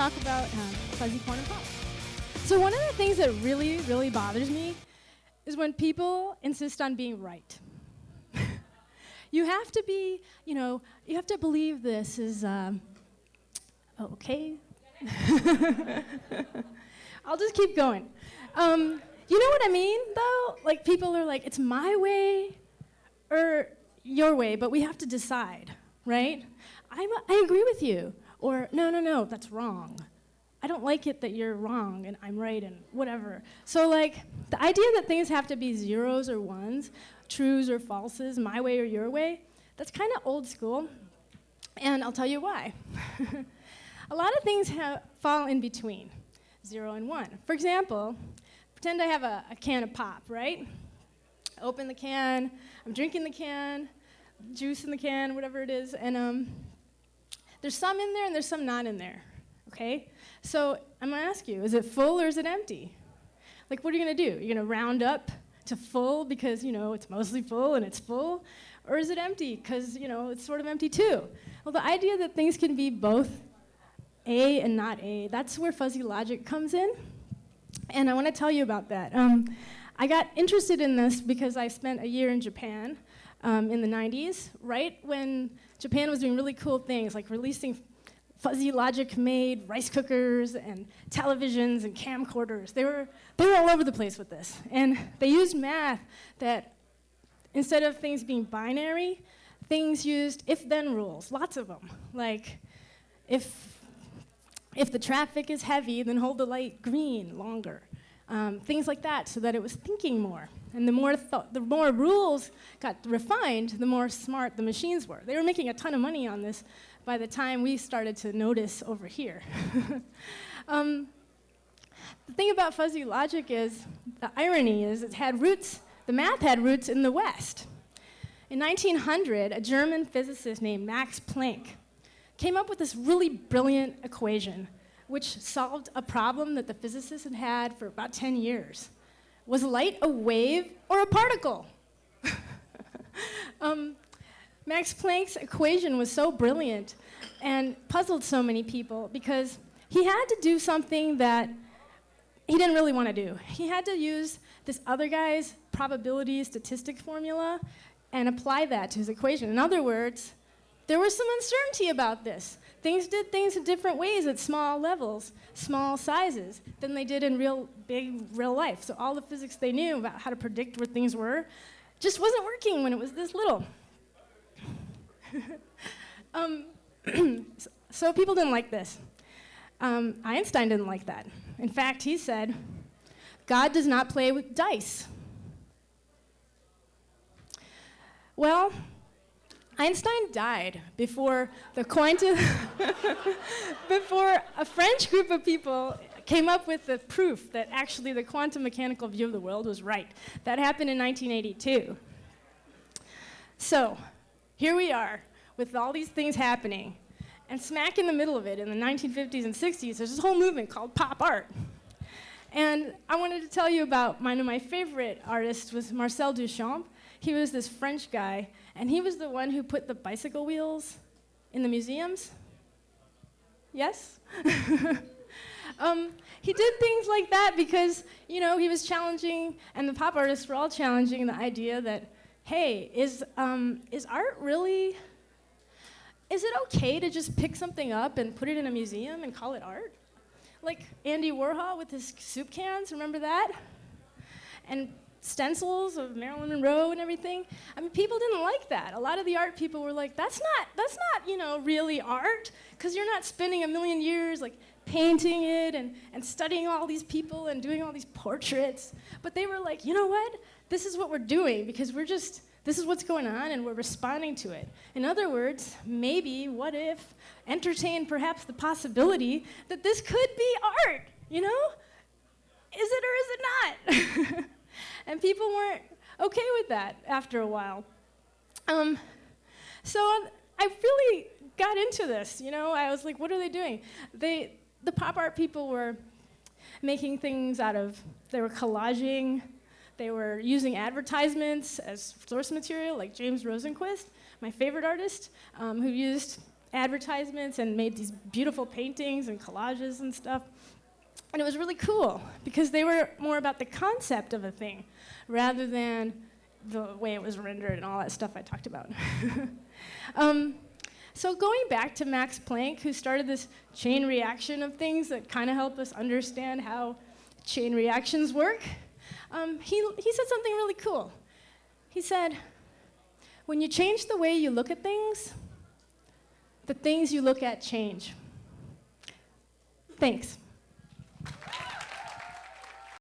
talk about fuzzy corn and pop. So one of the things that really, really bothers me is when people insist on being right. You have to be, you have to believe this is okay. I'll just keep going. You know what I mean, though? Like, people are like, it's my way or your way, but we have to decide, right? I agree with you. Or, no, that's wrong. I don't like it that you're wrong and I'm right and whatever. So, like, the idea that things have to be zeros or ones, trues or falses, my way or your way, that's kind of old school. And I'll tell you why. A lot of things fall in between 0 and 1. For example, pretend I have a can of pop, right? Open the can, I'm drinking the can, juice in the can, whatever it is, and there's some in there and there's some not in there, okay? So I'm gonna ask you, is it full or is it empty? Like, what are you gonna do? You're gonna round up to full because, it's mostly full and it's full? Or is it empty because, it's sort of empty too? Well, the idea that things can be both A and not A, that's where fuzzy logic comes in. And I want to tell you about that. I got interested in this because I spent a year in Japan in the 90s, right when Japan was doing really cool things, like releasing fuzzy logic-made rice cookers and televisions and camcorders. They were all over the place with this. And they used math that, instead of things being binary, things used if-then rules, lots of them. Like, if the traffic is heavy, then hold the light green longer. Things like that, so that it was thinking more. And the more rules got refined, the more smart the machines were. They were making a ton of money on this by the time we started to notice over here. The thing about fuzzy logic is, the irony is, the math had roots in the West. In 1900, a German physicist named Max Planck came up with this really brilliant equation which solved a problem that the physicists had had for about 10 years. Was light a wave or a particle? Max Planck's equation was so brilliant and puzzled so many people because he had to do something that he didn't really want to do. He had to use this other guy's probability statistic formula and apply that to his equation. In other words, there was some uncertainty about this. Things did things in different ways at small levels, small sizes, than they did in real life. So all the physics they knew about how to predict where things were just wasn't working when it was this little. So people didn't like this. Einstein didn't like that. In fact, he said, God does not play with dice. Well, Einstein died before before a French group of people came up with the proof that actually the quantum mechanical view of the world was right. That happened in 1982. So here we are with all these things happening, and smack in the middle of it in the 1950s and 60s, there's this whole movement called pop art. And I wanted to tell you about one of my favorite artists was Marcel Duchamp. He was this French guy, and he was the one who put the bicycle wheels in the museums. Yes? He did things like that because, he was challenging, and the pop artists were all challenging the idea that, hey, is art really, is it okay to just pick something up and put it in a museum and call it art? Like Andy Warhol with his soup cans, remember that? And stencils of Marilyn Monroe and everything. I mean, people didn't like that. A lot of the art people were like, that's not, really art, because you're not spending a million years like painting it and studying all these people and doing all these portraits. But they were like, you know what? This is what we're doing because this is what's going on and we're responding to it. In other words, maybe, what if, entertain perhaps the possibility that this could be art, Is it or is it not? And people weren't okay with that after a while. So I really got into this, I was like, what are they doing? The pop art people were making things they were collaging, they were using advertisements as source material, like James Rosenquist, my favorite artist, who used advertisements and made these beautiful paintings and collages and stuff. And it was really cool because they were more about the concept of a thing rather than the way it was rendered and all that stuff I talked about. So going back to Max Planck, who started this chain reaction of things that kind of help us understand how chain reactions work, he said something really cool. He said, when you change the way you look at things, the things you look at change. Thanks.